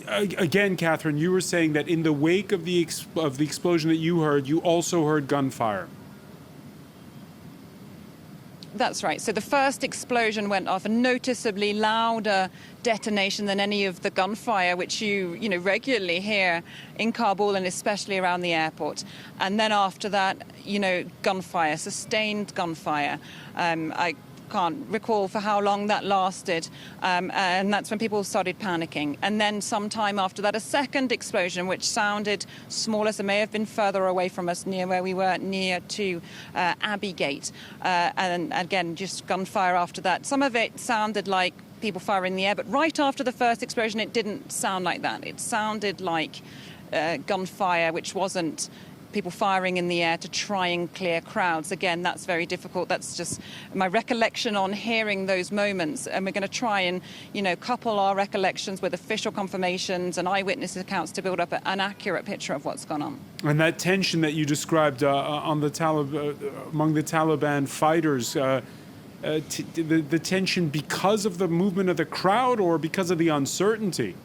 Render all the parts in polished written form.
Again, Catherine, you were saying that in the wake of the explosion that you heard, you also heard gunfire. That's right. So the first explosion went off, a noticeably louder detonation than any of the gunfire, which you regularly hear in Kabul and especially around the airport. And then after that, gunfire, sustained gunfire. I can't recall for how long that lasted, and that's when people started panicking. And then sometime after that, a second explosion, which sounded smaller, so may have been further away from us, near where we were, near to Abbey Gate. And again, just gunfire after that. Some of it sounded like people firing in the air, but right after the first explosion, it didn't sound like that. It sounded like gunfire, which wasn't people firing in the air to try and clear crowds. Again, that's very difficult. That's just my recollection on hearing those moments. And we're going to try and, couple our recollections with official confirmations and eyewitness accounts to build up an accurate picture of what's gone on. And that tension that you described among the Taliban fighters, the tension because of the movement of the crowd or because of the uncertainty?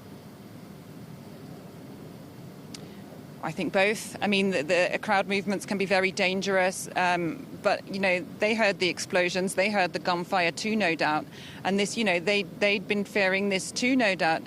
I think both. I mean, the crowd movements can be very dangerous, but, they heard the explosions, they heard the gunfire too, no doubt. And this, they'd been fearing this too, no doubt.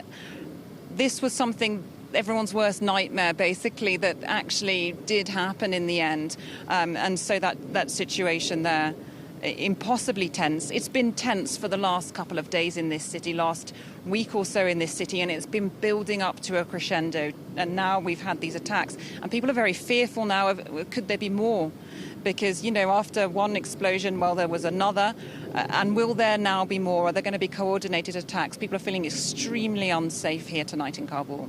This was something, everyone's worst nightmare, basically, that actually did happen in the end. And so that situation there, impossibly tense. It's been tense for the last couple of days in this city, last week or so in this city, and it's been building up to a crescendo. And now we've had these attacks, and people are very fearful now of, could there be more? Because, after one explosion, well, there was another. And will there now be more? Are there going to be coordinated attacks? People are feeling extremely unsafe here tonight in Kabul.